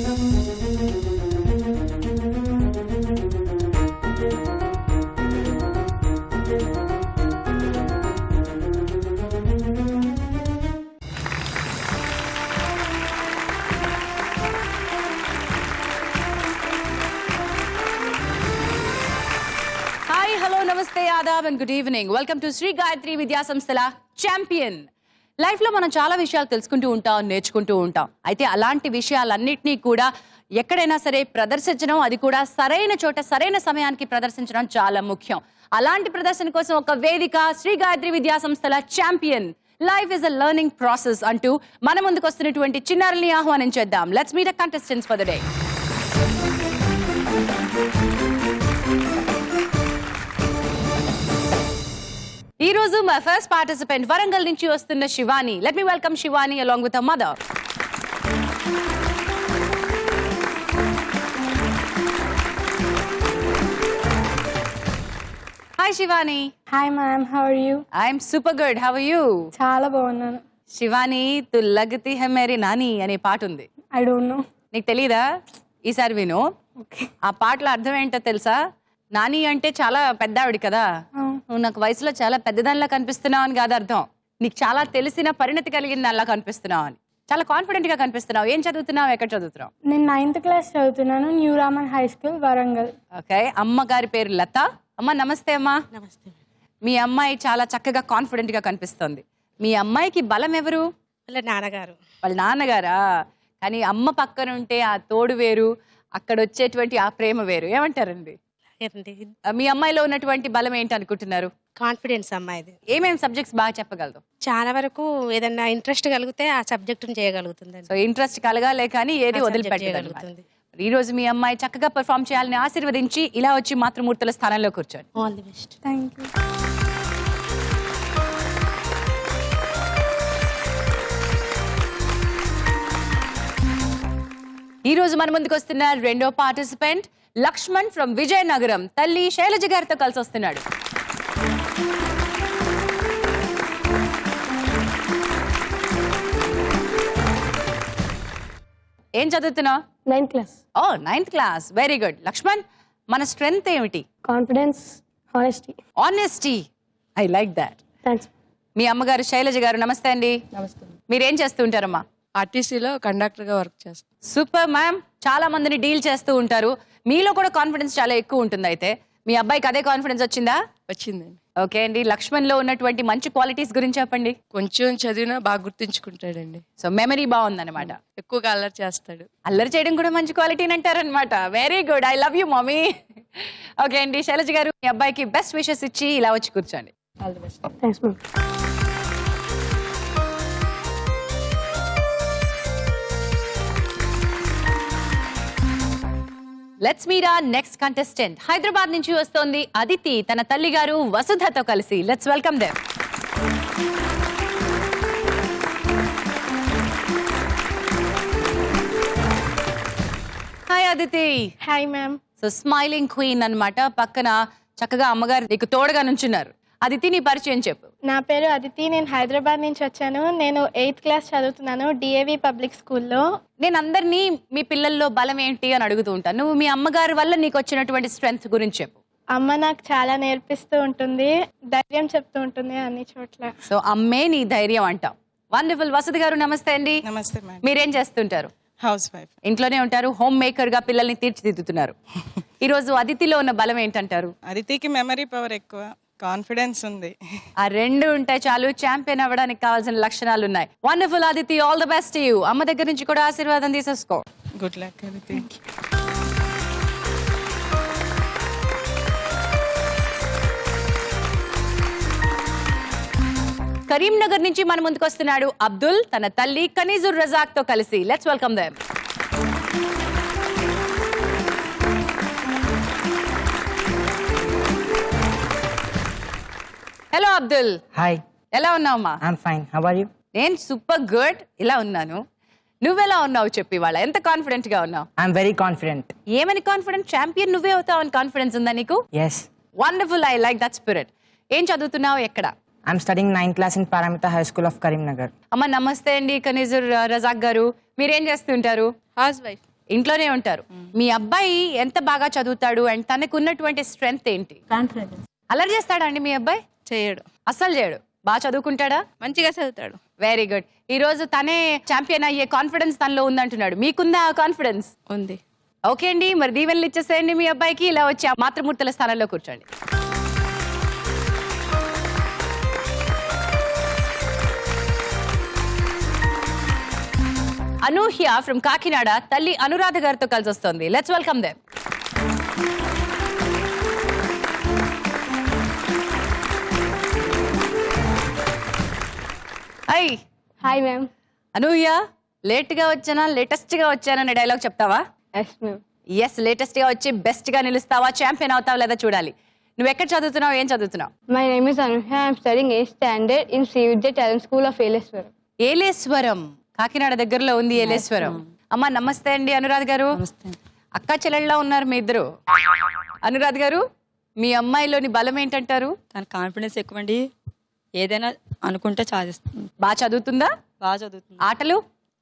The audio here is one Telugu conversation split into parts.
Namaste, Adab and good evening. Welcome to Sri Gayatri Vidya Samsthala Champion. Life లో మనం చాలా విషయాలు తెలుసుకుంటూ ఉంటాం, నేర్చుకుంటూ ఉంటాం. అయితే అలాంటి విషయాలన్నింటినీ కూడా ఎక్కడైనా సరే ప్రదర్శించడం, అది కూడా సరైన చోట సరైన సమయానికి ప్రదర్శించడం చాలా ముఖ్యం. అలాంటి ప్రదర్శన కోసం ఒక వేదిక శ్రీ గాయత్రి విద్యా సంస్థల champion. Life is a learning process అంటూ మన ముందుకు వస్తున్నటువంటి చిన్నారుల్ని ఆహ్వానించేద్దాం. Let's meet the contestants for the day. ఈ రోజు మా ఫస్ట్ పార్టిసిపెంట్ వరంగల్ నుంచి వస్తున్న Shivani. Let me welcome Shivani along with her mother. Hi Shivani. Hi ma'am, how are you? I'm super good, how are you? చాలా బాగున్నాను. శివాని తు లగతి హై మేరీ నాని అనే పాట ఉంది. I don't know. నీకు తెలీదా? ఈసారి విను. ఆ పాటలో అర్థం ఏంటో తెలుసా? నాని అంటే చాలా పెద్ద ఆవిడ కదా, నువ్వు నాకు వయసులో చాలా పెద్దదానిలా కనిపిస్తున్నావు అని కాదు అర్థం. నీకు చాలా తెలిసిన పరిణతి కలిగిన దానిలా కనిపిస్తున్నావు అని. చాలా కాన్ఫిడెంట్ గా కనిపిస్తున్నావు. ఏం చదువుతున్నావు, ఎక్కడ చదువుతున్నావు? నేను 9th క్లాస్ చదువుతున్నాను, new Raman high school, Warangal. Okay. అమ్మగారి పేరు లత. అమ్మ నమస్తే. అమ్మా నమస్తే. మీ అమ్మాయి చాలా చక్కగా కాన్ఫిడెంట్ గా కనిపిస్తుంది. మీ అమ్మాయికి బలం ఎవరు? వాళ్ళ నాన్నగారు. వాళ్ళ నాన్నగారా? కానీ అమ్మ పక్కన ఉంటే ఆ తోడు వేరు, అక్కడ వచ్చేటువంటి ఆ ప్రేమ వేరు. ఏమంటారండి? మీ అమ్మాయిలో ఉన్నటువంటి బలం ఏంటి అనుకుంటున్నారు? కాన్ఫిడెన్స్ అమ్మాయిది. ఏమేమి సబ్జెక్ట్స్ బాగా చెప్పగలదు? చాలా వరకు ఏదన్నా ఇంట్రెస్ట్ కలిగితే ఆ సబ్జెక్ట్ చేయగలుగుతుంది. సో ఇంట్రెస్ట్ కలగాలే కానీ ఏది వదిలిపెట్టగలుగుతుంది. ఈ రోజు మీ అమ్మాయి చక్కగా పర్ఫామ్ చేయాలని ఆశీర్వదించి ఇలా వచ్చి మాతృమూర్తుల స్థానంలో కూర్చోండి. All the best. Thank you. ఈ రోజు మన ముందుకు వస్తున్న రెండో పార్టిసిపెంట్ లక్ష్మణ్ ఫ్రమ్ విజయనగరం. తల్లి శైలజ గారితో కలిసి వస్తున్నాడు. ఏం చదువుతున్నావు? 9th class. ఓ 9th class, very good. Lakshman, మన స్ట్రెంగ్త్ ఏమిటి? Confidence, honesty. Honesty, I like that. Thanks. మీ అమ్మగారు శైలజ గారు. నమస్తే అండి. నమస్తే. మీరేం చేస్తుంటారమ్మా? ఆర్టీసీలో కండక్టర్గా వర్క్ చేస్తాను. Super ma'am. చాలా మందిని డీల్ చేస్తూ ఉంటారు, మీలో కూడా కాన్ఫిడెన్స్ చాలా ఎక్కువ ఉంటుంది. అయితే మీ అబ్బాయికి అదే కాన్ఫిడెన్స్ వచ్చిందా? వచ్చిందండి. ఓకే అండి. లక్ష్మణ్ లో ఉన్నటువంటి మంచి క్వాలిటీస్ గురించి చెప్పండి. కొంచెం చదివినా బాగా గుర్తుంచుకుంటాడండి. సో మెమరీ బాగుందన్నమాట. ఎక్కువగా అల్లరి చేస్తాడు. అల్లరి చేయడం కూడా మంచి క్వాలిటీని అంటారనమాట. Very good, I love you mummy. Okay అండి. శైలజ గారు, మీ అబ్బాయికి బెస్ట్ విషెస్ ఇచ్చి ఇలా వచ్చి కూర్చోండి. All the best. Thanks ma'am. Let's meet our next contestant. Hyderabad నుంచి వస్తోంది అదితి, తన తల్లి గారు వసుధతో కలిసి. Let's welcome them. Hi Aditi. Hi ma'am. So smiling queen అన్నమాట. పక్కన చక్కగా అమ్మగారు నీకు తోడుగా నుంచున్నారు. అదితి, నీ పరిచయం చెప్పు. నా పేరు అదితి, నేను హైదరాబాద్ నుంచి వచ్చాను. నేను 8th క్లాస్ చదువుతున్నాను, డిఏవి పబ్లిక్ స్కూల్లో. నేను అందరినీ మీ పిల్లల్లో బలం ఏంటి అని అడుగుతూ ఉంటాను. నువ్వు మీ అమ్మగారి వల్ల నీకు వచ్చినటువంటి స్ట్రెంగ్త్ గురించి చెప్పు. అమ్మ నాకు చాలా నేర్పిస్తూ ఉంటుంది, ధైర్యం చెప్తూ ఉంటుంది అన్ని చోట్ల. సో అమ్మే నీ ధైర్యం అంటావు. వండర్ఫుల్. వసతి గారు నమస్తే అండి. నమస్తే మేడం. మీరేం చేస్తుంటారు? House wife. ఇంట్లోనే ఉంటారు, హోమ్ మేకర్ గా పిల్లల్ని తీర్చిదిద్దుతున్నారు. ఈ రోజు అదితిలో ఉన్న బలం ఏంటంటారు? అదితికి మెమరీ పవర్ ఎక్కువ, కాన్ఫిడెన్స్ ఉంది. ఆ రెండు ఉంటే చాలు, ఛాంపియన్ అవ్వడానికి కావాల్సిన లక్షణాలు ఉన్నాయి. Wonderful Aditi, all the best you. అమ్మ దగ్గర నుంచి కూడా ఆశీర్వాదం తీసేసుకో. Good luck Aditi. కరీంనగర్ నుంచి మన ముందుకు వస్తున్నాడు అబ్దుల్, తన తల్లి కనీజుర్ రజాక్ తో కలిసి. Let's welcome them. Hello Abdul. Hi. ఎలా ఉన్నావమ్మా? I'm fine. How are you? నేను సూపర్ గుడ్. ఇలా ఉన్నాను. నువ్వెలా ఉన్నావు చెప్పి. వాళ్ళ ఎంత కాన్ఫిడెంట్ గా ఉన్నావు? I'm very confident. ఏమని కాన్ఫిడెంట్? ఛాంపియన్ నువ్వే అవుతావు అని కాన్ఫిడెన్స్ ఉందా నీకు? yes. Wonderful, I like that spirit. ఏం చదువుతున్నావు, ఎక్కడ? I'm studying 9th class in Paramita High School of Karimnagar. అమ్మ నమస్తే అండి. కనీజుర్ రజాక్ గారు, మీరేం చేస్తుంటారు? House wife. ఇంట్లోనే ఉంటారు. మీ అబ్బాయి ఎంత బాగా చదువుతాడు అండ్ తనకు ఉన్నటువంటి స్ట్రెంగ్త్ ఏంటి? కాన్ఫిడెన్స్. అల్లరి చేస్తాడా అండి మీ అబ్బాయి? చేయడు. అస్సలు చేయడు. బాగా చదువుకుంటాడా? మంచిగా చదువుతాడు. Very good. ఈ రోజు తనే ఛాంపియన్ అయ్యే కాన్ఫిడెన్స్ తనలో ఉందంటున్నాడు. మీకుందా ఆ కాన్ఫిడెన్స్? ఉంది. ఓకే అండి, మరి దీవెనలు ఇచ్చేసేయండి మీ అబ్బాయికి. ఇలా వచ్చి ఆ మాతృమూర్తుల స్థానంలో కూర్చోండి. అనూహ్య ఫ్రమ్ కాకినాడ తల్లి అనురాధ గారితో కలిసి వస్తుంది. Let's welcome them. Hi hi ma'am. Anuhya, late గా వచ్చానా లేటెస్ట్ గా వచ్చాననే డైలాగ్ చెప్తావా? Yes ma'am. ఎస్, లేటెస్ట్ గా వచ్చి బెస్ట్ గా నిలుస్తావా, ఛాంపియన్ అవుతావా లేదా చూడాలి. నువ్వు ఎక్కడ చదువుతున్నావు, ఏం చదువుతున్నావు? My name is Anuhya. I'm studying 8th standard in Shri Vidya talent school of Eleswaram. Eleswaram Kakinada దగ్గరలో ఉంది ఏలేశ్వరం. అమ్మా నమస్తే అండి అనురాధ్ గారు. అక్క చెల్లెళ్ళ ఉన్నారు మీ ఇద్దరు. అనురాధ్ గారు, మీ అమ్మాయిలోని బలం ఏంటంటారు? తన కాన్ఫిడెన్స్ ఎక్కువ అండి. ఏదైనా అనుకుంటే సాధిస్తుంది. బాగా చదువుతుందా? బాగా చదువుతుంది. ఆటలు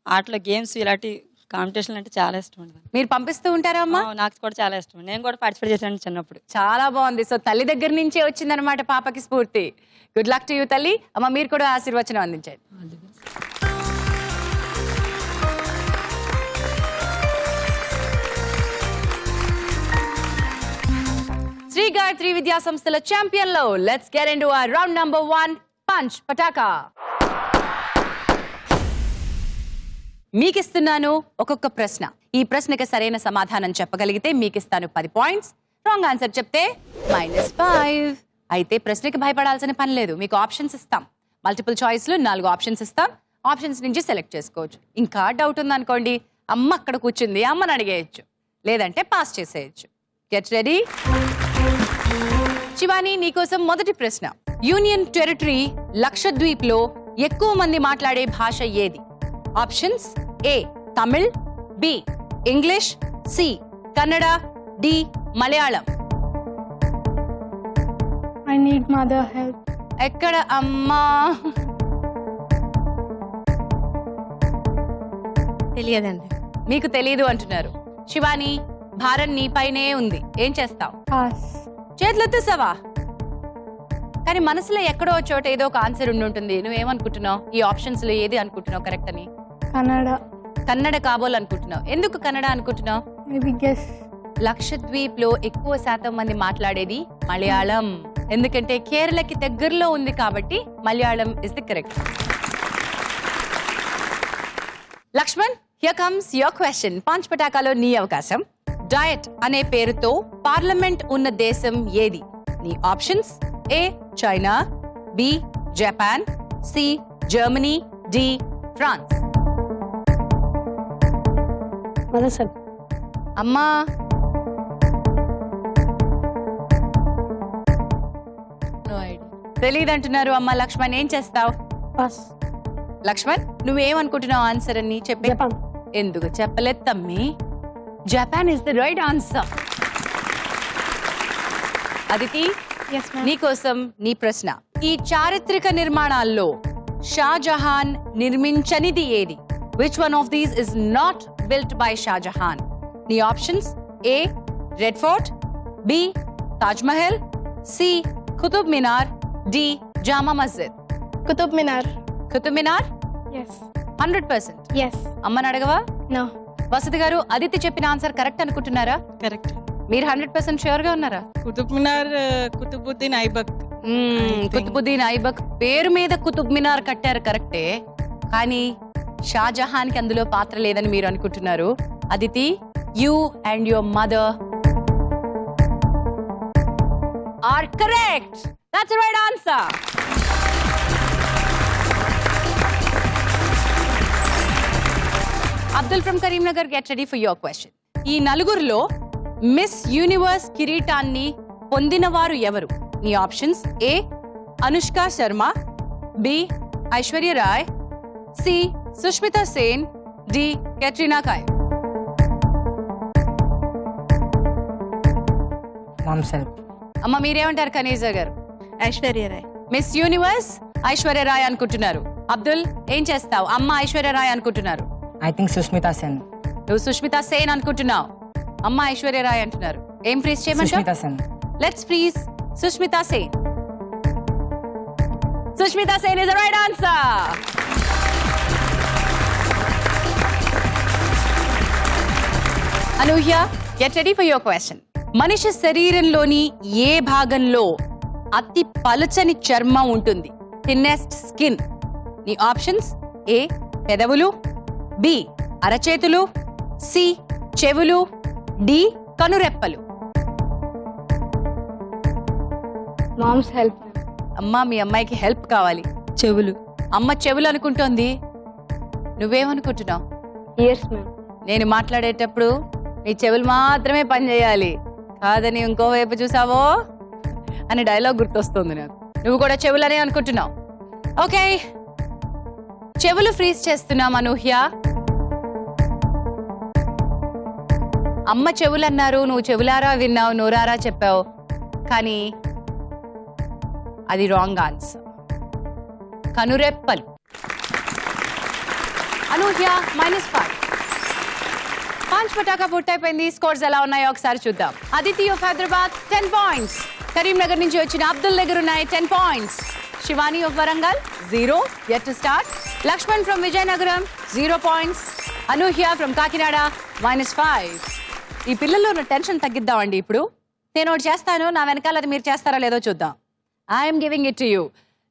ఆటలో గేమ్స్ ఇలాంటి కాంపిటీషన్ అంటే చాలా ఇష్టం అండి. మీరు పంపిస్తూ ఉంటారా అమ్మా? నాకు కూడా చాలా ఇష్టం. నేను కూడా పార్టిసిపేట్ చేశాను చిన్నప్పుడు. చాలా బాగుంది. సో తల్లి దగ్గర నుంచే వచ్చిందనమాట పాపకి స్ఫూర్తి. గుడ్ లక్ టు యూ తల్లి. అమ్మ మీరు కూడా ఆశీర్వచనం అందించండి. శ్రీ గాయత్రి విద్యా సంస్థల ఛాంపియన్ లో let's get into our round number 1 punch Pataka. మీకిస్తున్నాను ఒక్కొక్క ప్రశ్న. ఈ ప్రశ్నకి సరైన సమాధానం చెప్పగలిగితే మీకిస్తాను 10 పాయింట్స్. రాంగ్ ఆన్సర్ చెప్తే -5. అయితే ప్రశ్నకి భయపడాల్సిన పని లేదు. మీకు ఆప్షన్స్ ఇస్తాం. మల్టిపుల్ చాయిస్లు 4 ఆప్షన్స్ ఇస్తాం. ఆప్షన్స్ నుంచి సెలెక్ట్ చేసుకోవచ్చు. ఇంకా డౌట్ ఉందనుకోండి, అమ్మ అక్కడ కూర్చుంది, అమ్మని అడిగేయచ్చు, లేదంటే పాస్ చేసేయచ్చు. Get ready. శివాని, నీకోసం మొదటి ప్రశ్న. యూనియన్ టెరిటరీ లక్షద్వీప్ లో ఎక్కువ మంది మాట్లాడే భాష ఏది? Options: A Tamil, B English, C Kannada, D Malayalam. I need mother help. ఎక్కడ అమ్మా? తెలియదండి. మీకు తెలీదు అంటున్నారు. శివాని, భారం నీపైనే ఉంది, ఏం చేస్తావు? పాస్. చేతులెత్తేసావా? కానీ మనసులో ఎక్కడో చోట ఏదో ఒక ఆన్సర్ ఉండి నువ్వేమనుకుంటున్నావు? ఈ ఆప్షన్స్ లో ఏది అనుకుంటున్నావు కరెక్ట్ అని? కన్నడ. కన్నడ కాబోలనుకుంటున్నావు. ఎందుకు కన్నడ అనుకుంటున్నావు? Maybe guess. లక్షద్వీప్ లో ఎక్కువ శాతం మంది మాట్లాడేది మలయాళం. ఎందుకంటే కేరళకి దగ్గరలో ఉంది కాబట్టి Malayalam is the correct. Lakshman, here comes your question. Punch పటాకాలో నీ అవకాశం. డయట్ అనే పేరుతో పార్లమెంట్ ఉన్న దేశం ఏది? నీ options: A China, B Japan, C Germany, D France. అమ్మా నో ఐడియా. తెలీదంటున్నారు అమ్మా. లక్ష్మణ్, ఏం చేస్తావు? పాస్. లక్ష్మణ్, నువ్వేమనుకుంటున్నావు ఆన్సర్ అని చెప్పే? జపాన్. ఎందుకు చెప్పలేదు తమ్మి? Japan is the right answer. Aditi, yes ma'am. నీకోసం నీ ప్రశ్న. ఈ చారిత్రక నిర్మాణాల్లో షాజహాన్ నిర్మించనిది ఏది? Which one of these is not built by Shahjahan? నీ options: A red fort, B Taj Mahal, C Qutub Minar, D Jama Masjid. Qutub Minar. Qutub Minar yes. 100%. Yes. అమ్మని అడగవా? నో. వసతి గారు, అదితి చెప్పిన ఆన్సర్ కరెక్ట్ అనుకుంటున్నారా? కరెక్ట్. మీరు 100% ష్యూర్ గా ఉన్నారా? కుతుబ్ మినార్ కుతుబుద్దీన్ ఐబక్. కుతుబుద్దీన్ ఐబక్ పేరు మీద కుతుబ్ మినార్ కట్టారు కరెక్టే, కానీ షాజహాన్ కి అందులో పాత్ర లేదని మీరు అనుకుంటున్నారు. Aditi, you and your mother are correct. That's the right answer. Abdul from Karimnagar, get ready for your question. ఈ నలుగురిలో మిస్ యూనివర్స్ కిరీటాన్ని పొందినవారు ఎవరు? నీ options: A Anushka Sharma, B Aishwarya Rai, C Sushmita Sen, D Katrina Kaif. Mom's help. అమ్మ మీరేమంటారు కనీజా గారు? ఐశ్వర్య రాయ్. మిస్ యూనివర్స్ ఐశ్వర్య రాయ్ అనుకుంటున్నారు. అబ్దుల్, ఏం చేస్తావు? అమ్మ ఐశ్వర్య రాయ్ అనుకుంటున్నారు. I think Sushmita Sen. నువ్వు సుష్మిత సేన్ అనుకుంటున్నావు, అమ్మ ఐశ్వర్య రాయ్ అంటున్నారు. ఏం ఫ్రీజ్ చేయమంటావు? Sushmita Sen. Let's freeze Sushmita Sen. Sushmita Sen is the right answer. Anuhya, get ready for your question. మనిషి శరీరంలోని ఏ భాగంలో అతి పలుచని చర్మం ఉంటుంది? Thinnest skin. నీ ఆప్షన్స్: ఏ పెదవులు, బి అరచేతులు, సి చెవులు, డి కనురెప్పలు. Mom's help. అమ్మ, మీ అమ్మాయికి హెల్ప్ కావాలి. చెవులు. అమ్మ చెవులు అనుకుంటోంది, నువ్వేమనుకుంటున్నావు? Ears ma'am. నేను మాట్లాడేటప్పుడు నీ చెవులు మాత్రమే పనిచేయాలి, కాదని ఇంకోవైపు చూసావో అని డైలాగ్ గుర్తొస్తుంది నాకు. నువ్వు కూడా చెవులనే అనుకుంటున్నావు. ఓకే, చెవులు ఫ్రీజ్ చేస్తున్నాం అనూహ్య. అమ్మ చెవులు అన్నారు, నువ్వు చెవులారా విన్నావు, నోరారా చెప్పావు, కానీ అది రాంగ్ ఆన్సర్. కనురెప్పలు. అనూహ్య -5. 5 పటాకా పూర్తయిపోయింది. స్కోర్స్ ఎలా ఉన్నాయో ఒకసారి చూద్దాం. Aditi of Hyderabad 10 points. కరీంనగర్ నుంచి వచ్చిన అబ్దుల్ దగ్గర ఉన్నాయి 10 points. Shivani of Warangal 0, yet to start. Laxman from Vizianagaram 0 points. Anuhya from Kakinada -5. ఈ పిల్లల్లో ఉన్న టెన్షన్ తగ్గిద్దామండి. ఇప్పుడు నేను ఒకటి చేస్తాను, నా వెనకాల అది మీరు చేస్తారా లేదో చూద్దాం. I'm giving it to you.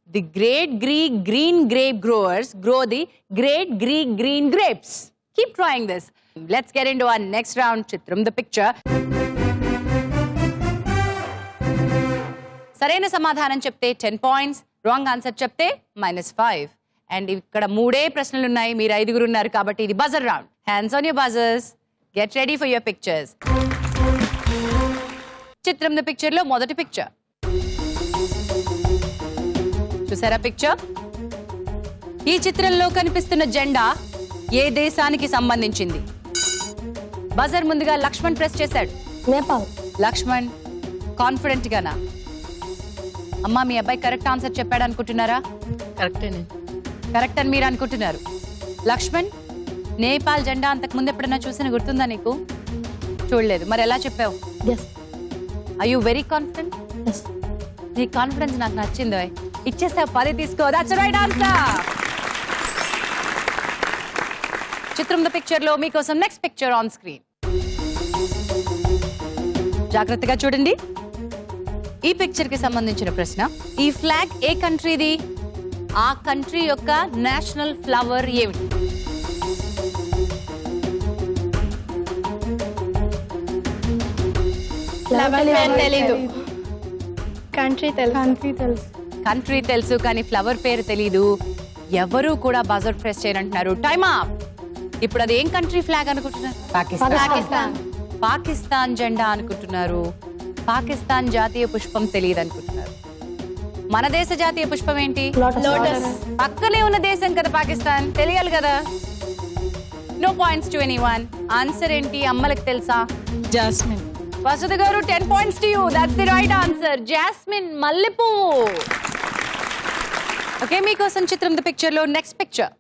The great Greek green grape growers grow the great Greek green grapes. Keep trying this. Let's get into our next round. Chitram the picture. సరైన సమాధానం చెప్తే 10 పాయింట్స్, రాంగ్ ఆన్సర్ చెప్తే -5. అండ్ ఇక్కడ 3 ప్రశ్నలు ఉన్నాయి, మీరు 5 ఉన్నారు కాబట్టి ఇది buzzer round. Hands on your buzzers, get ready for your pictures. చిత్రం ద పిక్చర్ లో మొదటి పిక్చర్ చూసారా? పిక్చర్. ఈ చిత్రంలో కనిపిస్తున్న జెండా ఏ దేశానికి సంబంధించింది? బజర్ ముందుగా లక్ష్మణ్ ప్రెస్ చేశాడు. నేపాల్. లక్ష్మణ్ కాన్ఫిడెంట్ గానా? అమ్మా, మీ అబ్బాయి కరెక్ట్ ఆన్సర్ చెప్పాడు అనుకుంటున్నారా? కరెక్టేనే. కరెక్ట్ అని మీరు అనుకుంటున్నారు. లక్ష్మణ్, నేపాల్ జెండా అంతకు ముందు ఎప్పుడైనా చూసిన గుర్తుందా నీకు? చూడలేదు. మరి ఎలా చెప్పావు? Are you very confident? నీ కాన్ఫిడెన్స్ నాకు నచ్చింది. ఇచ్చేసావు, 10 తీసుకో. That's right answer. చిత్రం ద పిక్చర్ లో మీకోసం నెక్స్ట్ పిక్చర్ ఆన్ స్క్రీన్. జాగ్రత్తగా చూడండి. ఈ పిక్చర్ కి సంబంధించిన ప్రశ్న. ఈ ఫ్లాగ్ ఏ కంట్రీది? ఆ కంట్రీ యొక్క నేషనల్ ఫ్లవర్ ఏమిటి? ఫ్లవర్ పేరు తెలీదు. కంట్రీ తెలుసు. కంట్రీ తెలుసు కానీ ఫ్లవర్ పేరు తెలీదు. ఎవరు కూడా బజర్ ప్రెస్ చేయనంటున్నారు. Time up. ఇప్పుడు అది ఏం కంట్రీ ఫ్లాగ్ అనుకుంటున్నారు? Pakistan. పాకిస్తాన్ జెండా అనుకుంటున్నారు. పాకిస్తాన్ జాతీయ పుష్పం తెలియదు అనుకుంటున్నారు. మన దేశ జాతీయ పుష్పం ఏంటి? లోటస్. పక్కనే ఉన్న దేశం కదా పాకిస్తాన్, తెలియాలి కదా. No points to anyone. Answer ఏంటి? అమ్మలకు తెలుసా? Jasmine. Vasudha garu 10 points to you. That's the right answer. Jasmine, మల్లెపువ్వు. ఓకే, మీకోసం చిత్రం ద పిక్చర్ లో నెక్స్ట్ పిక్చర్.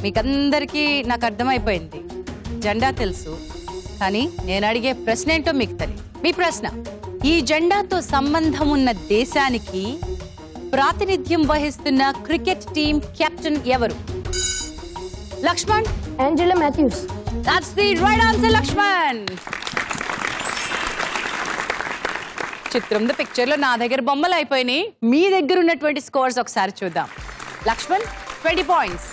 మీకందరికీ నాకు అర్థమైపోయింది, జెండా తెలుసు, కానీ నేను అడిగే ప్రశ్న ఏంటో మీకు తెలియదు. మీ ప్రశ్న: ఈ జెండాతో సంబంధం ఉన్న దేశానికి ప్రాతినిధ్యం వహిస్తున్న క్రికెట్ టీం కెప్టెన్ ఎవరు? Lakshman. Angelo Mathews. That's the right answer, Lakshman. చిత్రం ద పిక్చర్ లో నా దగ్గర బొమ్మలు అయిపోయినాయి, మీ దగ్గర ఉన్నటువంటి స్కోర్స్ ఒకసారి చూద్దాం. Lakshman 20 points.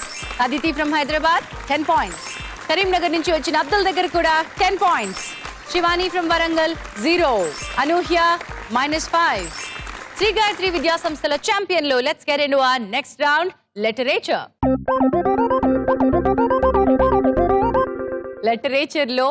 Aditi from Hyderabad 10 points. Karimnagar నుంచి వచ్చిన అబ్దుల్ దగ్గర కూడా 10 పాయింట్స్. శివాని ఫ్రమ్ వరంగల్ 0. అనూహ్య -5. శ్రీ గాయత్రి విద్యా సంస్థల ఛాంపియన్ లో let's get into our next round. Literature. Literature లో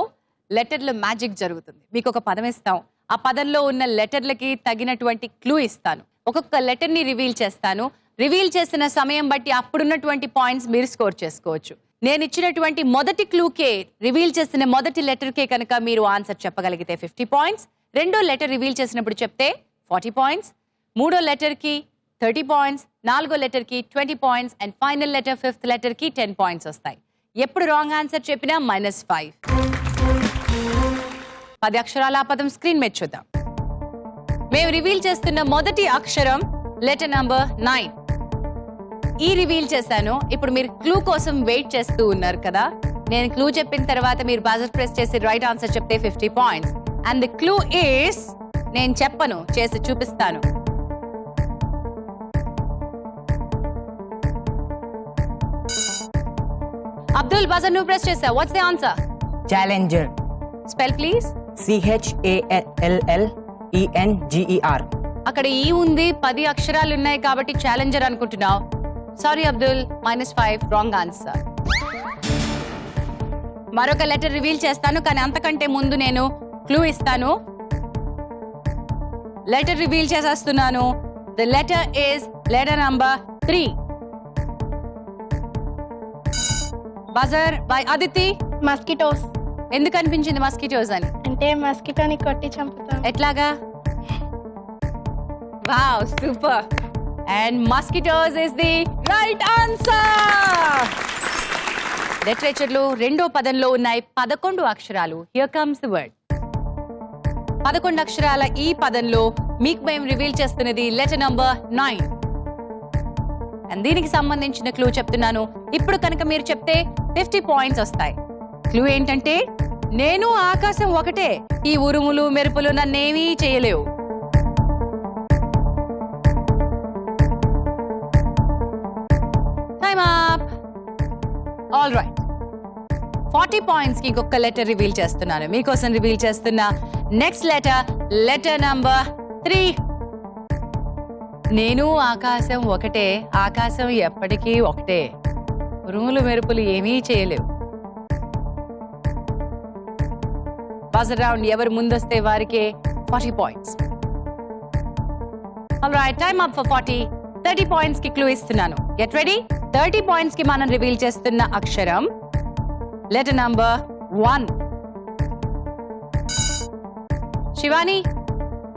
లెటర్ల మ్యాజిక్ జరుగుతుంది. మీకు ఒక పదం ఇస్తాం, ఆ పదంలో ఉన్న లెటర్లకి తగినటువంటి క్లూ ఇస్తాను. ఒక్కొక్క లెటర్ ని రివీల్ చేస్తాను. రివీల్ చేసిన సమయం బట్టి అప్పుడున్నటువంటి పాయింట్స్ మీరు స్కోర్ చేసుకోవచ్చు. నేను ఇచ్చినటువంటి మొదటి క్లూకే, రివీల్ చేసిన మొదటి లెటర్కే కనుక మీరు ఆన్సర్ చెప్పగలిగితే 50 పాయింట్స్. రెండో లెటర్ రివీల్ చేసినప్పుడు చెప్తే 40 పాయింట్స్. మూడో లెటర్ కి 30 పాయింట్స్. నాలుగో లెటర్ కి 20 points. And final letter 5th letter కి 10 పాయింట్స్ వస్తాయి. ఎప్పుడు రాంగ్ ఆన్సర్ చెప్పినా -5. 10 అక్షరాల ఆ పదం స్క్రీన్ మీద చూద్దాం. మేము రివీల్ చేస్తున్న మొదటి అక్షరం లెటర్ నంబర్ 9. ఈ రివీల్ చేశాను. ఇప్పుడు మీరు క్లూ కోసం వెయిట్ చేస్తూ ఉన్నారు కదా. నేను క్లూ చెప్పిన తర్వాత మీరు బజర్ ప్రెస్ చేసి రైట్ ఆన్సర్ చెప్తే 50 points. And the clue is, నేను చెప్పను, చేసి చూపిస్తాను. అబ్దుల్, బజర్ నువ్వు ప్రెస్ చేసావు. What's the answer? Challenger. Spell please. CHALLENGER. అక్కడ ఈ ఉంది, 10 అక్షరాలు ఉన్నాయి కాబట్టి ఛాలెంజర్ అనుకుంటున్నావు. Sorry Abdul, -5, wrong answer. మరొక లెటర్ రివీల్ చేస్తాను, కానీ అంతకంటే ముందు నేను క్లూ ఇస్తాను. లెటర్ రివీల్ చేసేస్తున్నాను. The letter is letter number 3. Buzzer by Aditi. Mosquitoes. ఎందుకు అనిపించింది మస్కిటోస్ అని? అంటే మస్కిటోని కొట్టి చంపుతాం. ఎట్లాగా? Wow, super. And mosquitoes is the right answer. Literature లో రెండో పదంలో ఉన్నాయి 11 అక్షరాలు. Here comes the word. 11 అక్షరాల ఈ పదంలో మీకు మేము రివీల్ చేస్తున్నది లెటర్ నంబర్ 9. అండ్ దీనికి సంబంధించిన క్లూ చెప్తున్నాను. ఇప్పుడు కనుక మీరు చెప్తే 50 పాయింట్స్ వస్తాయి. క్లూ ఏంటంటే, నేను ఆకాశం ఒకటే, ఈ ఉరుములు మెరుపులు నన్నేమీ చేయలేవు. Time up. All right, 40 points కి ఇంకొక లెటర్ రివీల్ చేస్తున్నాను. మీకోసం రివీల్ చేస్తున్న నెక్స్ట్ లెటర్ నంబర్ 3. నేను ఆకాశం ఒకటే, ఆకాశం ఎప్పటికీ ఒకటే, ఉరుములు మెరుపులు ఏమీ చేయలేవు. బజర్ రౌండ్, ఎవరు ముందొస్తే వారికే 40 points. Alright, time up for 40. 30 points కి క్లూ ఇస్తున్నాను. Get ready. 30 పాయింట్స్ కి మనం రివీల్ చేస్తున్న అక్షరం letter number 1. Shivani.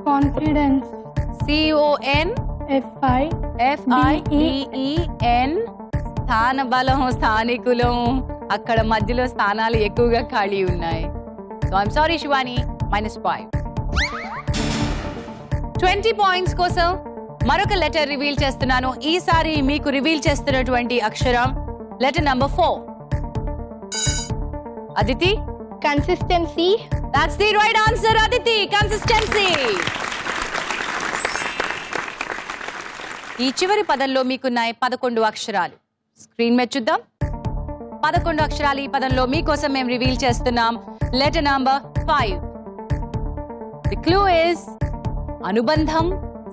Confidence. CONFIDEN. స్థాన బలం, స్థానికులం. అక్కడ మధ్యలో స్థానాలు ఎక్కువగా ఖాళీ ఉన్నాయి. So I'm sorry Shivani, -5. 20 points కోసం మరొక లెటర్ రివీల్ చేస్తున్నాను. ఈసారి మీకు రివీల్ చేస్తున్నటువంటి అక్షరం letter number 4. Aditi. Consistency. That's the right answer, Aditi. Consistency. ఈ చివరి పదంలో మీకున్నాయి 11 అక్షరాలు. స్క్రీన్ మీద చూద్దాం. 11 అక్షరాలు ఈ పదంలో మీకోసం మేము రివీల్ చేస్తున్నాం. Letter number 5. The clue is అనుబంధం,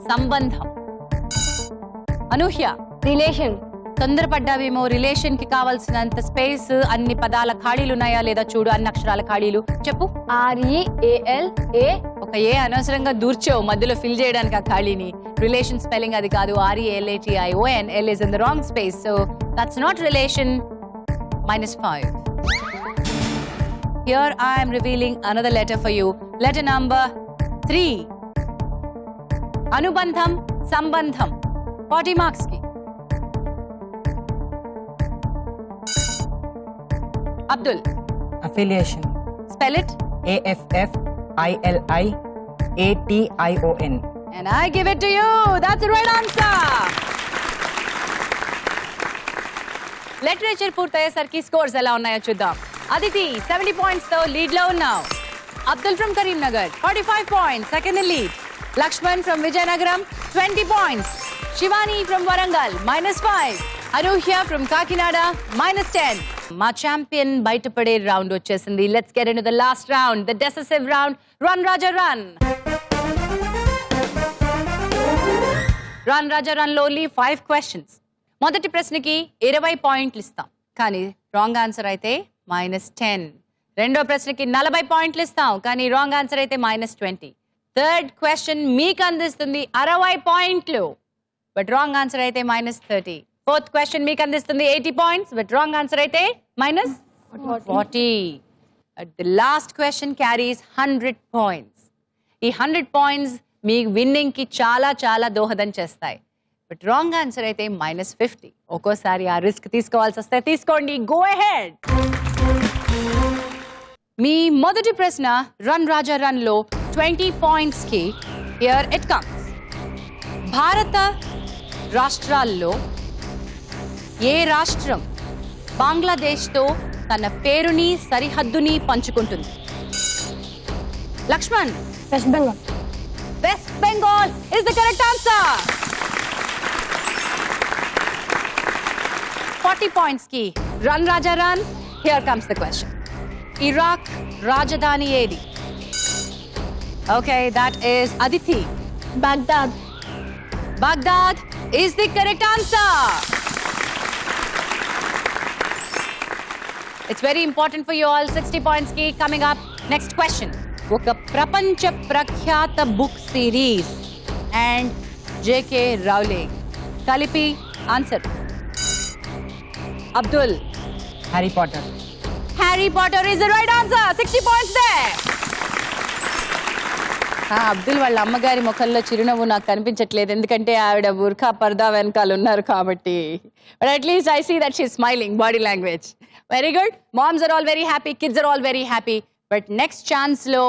సంబంధం. అనూహ్య. రిలేషన్. తొందరపడ్డావేమో. రిలేషన్ కి కావాల్సినంత స్పేస్, అన్ని పదాల ఖాళీలు ఉన్నాయా లేదా చూడు. అన్ని అక్షరాల ఖాళీలు చెప్పు. REALA. ఒక ఏ అనవసరంగా దూర్చావు మధ్యలో ఫిల్ చేయడానికి ఆ ఖాళీని. రిలేషన్ స్పెల్లింగ్ అది కాదు. RELATION. L is in the wrong space, so that's not relation. -5. Here I am revealing another letter for you. Letter number 3. అనుబంధం, సంబంధం. 40 మార్క్స్ కి. Abdul. Affiliation. Spell it. AFFILIATION. And I give it to you. That's the right answer. Literature పూర్తయ్యేసరికి స్కోర్స్ ఎలా ఉన్నాయో చూద్దాం. అదితి 70 పాయింట్స్ తో లీడ్ లో ఉన్నావు. Abdul from Karimnagar 45 points, second in lead. Lakshman from Vizianagaram 20 points. Shivani from Warangal -5. Anuhya from Kakinada -10. మా ఛాంపియన్ బయటపడే రౌండ్ వచ్చేసింది. Let's get into the last round, the decisive round. Run Raja run. Run Raja run లో ఓన్లీ 5 క్వశ్చన్స్. మొదటి ప్రశ్నకి 20 పాయింట్లు ఇస్తాం, కానీ రాంగ్ ఆన్సర్ అయితే -10. రెండో ప్రశ్నకి 40 పాయింట్లు ఇస్తాం, కానీ రాంగ్ ఆన్సర్ అయితే -20. థర్డ్ క్వశ్చన్ మీకు అందిస్తుంది 60 పాయింట్లు, బట్ రాంగ్ ఆన్సర్ అయితే -30. ఫోర్త్ క్వశ్చన్ మీకు అందిస్తుంది 80 పాయింట్స్, బట్ రాంగ్ ఆన్సర్ అయితే -40. The last question carries 100 points. ఈ 100 పాయింట్స్ మీ విన్నింగ్ కి చాలా చాలా దోహదం చేస్తాయి. బట్ రాంగ్ ఆన్సర్ అయితే -50. ఒక్కోసారి ఆ రిస్క్ తీసుకోవాల్సి వస్తే తీసుకోండి. Go ahead. మీ మొదటి ప్రశ్న రన్ రాజా రన్ లో 20 పాయింట్స్ కి హియర్ ఇట్ కమ్స్. భారత రాష్ట్రాల్లో ఏ రాష్ట్రం బంగ్లాదేశ్తో తన పేరుని సరిహద్దుని పంచుకుంటుంది? Laxman. West Bengal. West Bengal is the correct answer. 40 points కి run Raja run. Here comes the question. Iraq రాజధాని ఏది? Okay, that is Aditi. Baghdad. Baghdad is the correct answer. It's very important for you all. 60 points ki coming up. Next question. Oka prapancha prakhyata book series and J.K. Rowling kalipi answer. Abdul. Harry Potter. Harry Potter is the right answer. 60 points there. Abdul వాళ్ళ అమ్మగారి ముఖంలో చిరునవ్వు నాకు కనిపించట్లేదు, ఎందుకంటే ఆవిడ బుర్ఖా పర్దా వెనకాల ఉన్నారు కాబట్టి. But at least I see that she smiling, body language. Very good. Moms are all very happy, kids are all very happy. But next ఛాన్స్లో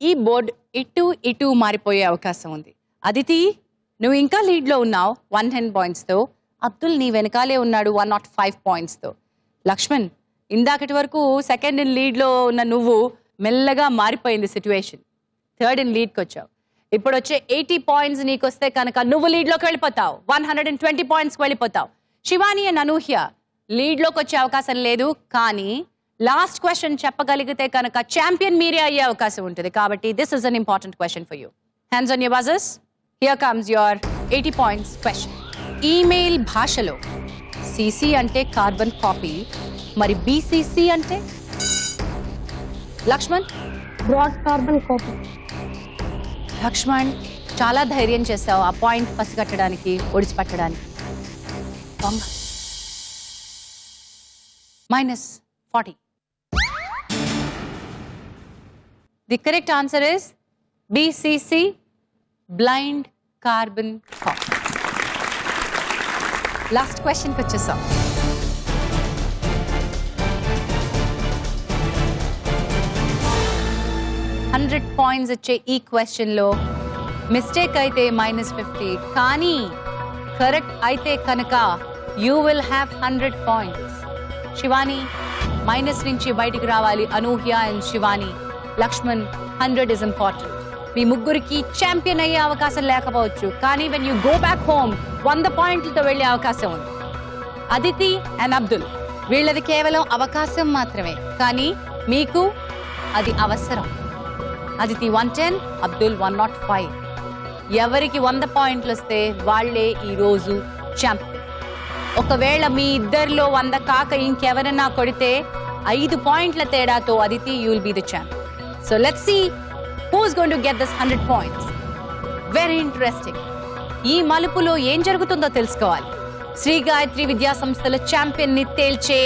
ఈ బోర్డ్ ఇటు మారిపోయే అవకాశం ఉంది. అదితి, నువ్వు ఇంకా లీడ్లో ఉన్నావు 110 పాయింట్స్తో. అబ్దుల్ నీ వెనకాలే ఉన్నాడు 105 పాయింట్స్తో. లక్ష్మణ్, ఇందాకటి వరకు సెకండ్ ఇన్ లీడ్లో ఉన్న నువ్వు మెల్లగా మారిపోయింది సిచ్యువేషన్. థర్డ్ ఇన్ లీడ్కి వచ్చావు. ఇప్పుడు వచ్చే 80 పాయింట్స్ నీకు వస్తే కనుక నువ్వు లీడ్లోకి వెళ్ళిపోతావు, 120 పాయింట్స్కి వెళ్ళిపోతావు. శివాని అండ్ అనూహ్య లీడ్లోకి వచ్చే అవకాశం లేదు, కానీ లాస్ట్ క్వశ్చన్ చెప్పగలిగితే కనుక ఛాంపియన్ మీరే అయ్యే అవకాశం ఉంటుంది. కాబట్టి this is an important question for you. Hands on your buzzers. Here comes your 80 points question. Email భాషలో సిసి అంటే కార్బన్ కాపీ, మరి బీసీసీ అంటే? Laxman. Broad carbon copy. Laxman, చాలా ధైర్యం చేశావు ఆ పాయింట్ పసిగట్టడానికి, ఒడిచిపట్టడానికి. -40. The correct answer is BCC, blind carbon copy. Last క్వశ్చన్కి వచ్చేసాం. $100 వచ్చే ఈ క్వశ్చన్లో మిస్టేక్ అయితే -50, కానీ కరెక్ట్ అయితే కనుక you will have 100 points. Shivani minus నుంచి బయటికి రావాలి. Anuhya and Shivani. Laxman, 100 is important. మీ ముగ్గురికి ఛాంపియన్ అయ్యే అవకాశం లేకపోవచ్చు, కానీ when you go back home 100 పాయింట్లతో వెళ్ళే అవకాశం ఉంది. అదితి అండ్ అబ్దుల్, వీళ్ళది కేవలం అవకాశం మాత్రమే, కానీ మీకు అది అవసరం. అదితి 110, అబ్దుల్ 105. ఎవరికి 100 పాయింట్లు వస్తే వాళ్లే ఈరోజు ఛాంపియన్. ఒకవేళ మీ ఇద్దరిలో 100 కాక ఇంకెవరన్నా కొడితే 5 పాయింట్ల తేడాతో Aditi you will be the champion. So let's see who's going to get this 100 points. Very interesting. ఈ మలుపులో ఏం జరుగుతుందో తెలుసుకోవాలి. శ్రీ గాయత్రి విద్యా సంస్థల ఛాంపియన్ ని తేల్చే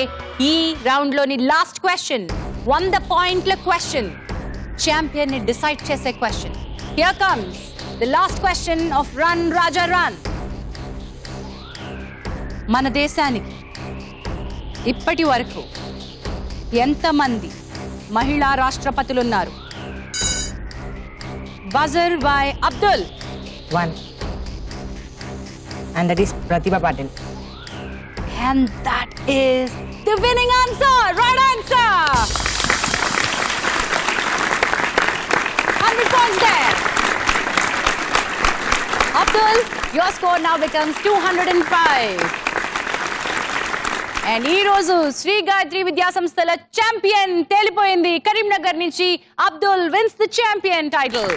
ఈ రౌండ్ లోని లాస్ట్ క్వశ్చన్ 100 పాయింట్ల క్వశ్చన్. ఛాంపియన్ ని డిసైడ్ చేసే question. Here comes the last question of run Raja run. మన దేశానికి ఇప్పటి వరకు ఎంతమంది మహిళా రాష్ట్రపతులు ఉన్నారు? Buzzer by Abdul. 1. And that is Pratibha Patil. And that is the winning answer. Right answer. 100 points there. Abdul, your score now becomes 205. And ఈ రోజు శ్రీ గాయత్రి విద్యా సంస్థల ఛాంపియన్ తేలిపోయింది. కరీంనగర్ నుంచి Abdul wins the champion title.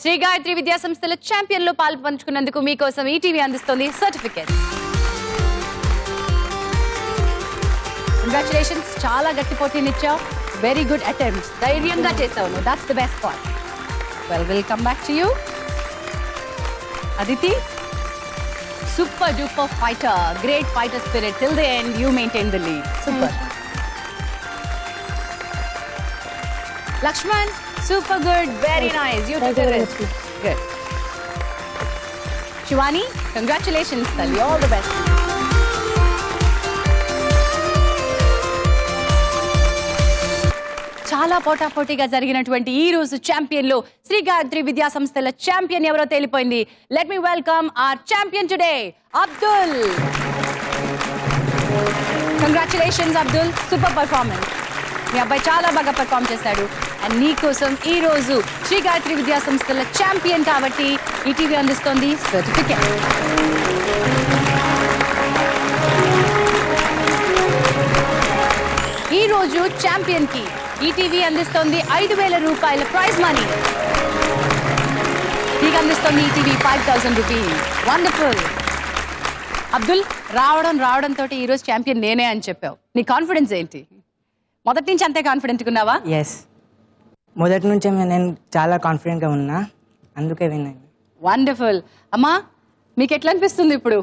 Shri Gayatri Vidya సంస్థల ఛాంపియన్ లో పాలు పంచుకున్నందుకు మీకోసం ఈటీవీ అందిస్తుంది సర్టిఫికేట్. కంగ్రాచులేషన్స్, చాలా గట్టి పోటీనిచ్చావు. Very good attempts. ధైర్యంగా చేసావు నువ్వు. That's the best part. Well come back to you. Aditi, super duper fighter, great fighter spirit. Till the end you maintain the lead. Super. Lakshman, super good, very nice. You took the risk. Good. Shivani, congratulations, Tali. All the best. చాలా పోటాపోటీగా జరిగినటువంటి ఈ రోజు ఛాంపియన్ లో శ్రీ గాయత్రి విద్యా సంస్థల ఛాంపియన్ ఎవరో తేలిపోయింది. Let me welcome our champion today, Abdul. Congratulations Abdul, super performance. మీ అబ్బాయి చాలా బాగా పర్ఫార్మ్ చేశాడు. అండ్ నీకోసం ఈ రోజు శ్రీ గాయత్రి విద్యా సంస్థల ఛాంపియన్ కాబట్టి ఈటీవీ అందిస్తోంది సర్టిఫికెట్. ఈ రోజు ఛాంపియన్ కి ఈటీవీ అందిస్తోంది 5,000 రూపాయల ప్రైజ్ మనీ. నీకు అందిస్తోంది ఈటీవీ 5,000 రూపీస్. వండర్ఫుల్. అబ్దుల్, రావడంతో ఈ రోజు ఛాంపియన్ నేనే అని చెప్పావు. నీ కాన్ఫిడెన్స్ ఏంటి? మొదటి నుంచి అంతే కాన్ఫిడెంట్గా ఉన్నావా? ఎస్, మొదటి నుంచే నేను చాలా కాన్ఫిడెంట్గా ఉన్నా, అందుకే విన్నాను. వండర్ఫుల్. అమ్మా, మీకు ఎట్లా అనిపిస్తుంది ఇప్పుడు?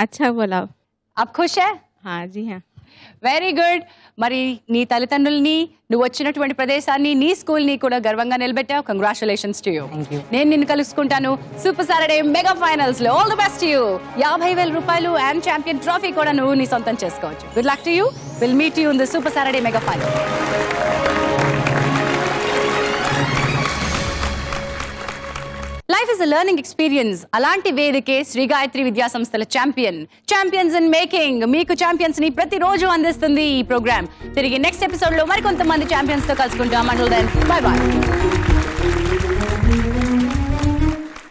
अच्छा बोला। అబ్ ఖుష్ హై? हाँ जी हाँ। Very good. మరి నీ తల్లిదండ్రుల్ని, నువ్వు వచ్చినటువంటి ప్రదేశాన్ని, నీ స్కూల్ని కూడా గర్వంగా నిలబెట్టావు. Congratulations to you. Thank you. నేను నిన్ను కలుసుకుంటాను సూపర్ సాటర్డే మెగా ఫైనల్స్ లో. All the best to you. 50,000 రూపాయలు అండ్ ఛాంపియన్ ట్రోఫీ కూడా నువ్వు నీ సొంతం చేసుకోవచ్చు. Good luck to you. Will meet you in the super Saturday mega final. Life is a learning experience. అలాంటి వేదికే శ్రీ గాయత్రి విద్యా సంస్థల ఛాంపియన్స్ ఇన్ మేకింగ్ మీకు ఛాంపియన్స్ ని ప్రతిరోజు అందిస్తుంది ఈ ప్రోగ్రామ్. తిరిగి నెక్స్ట్ ఎపిసోడ్ లో మరికొంతమంది ఛాంపియన్స్ తో కలుసుకుంటాం. Until then, bye by.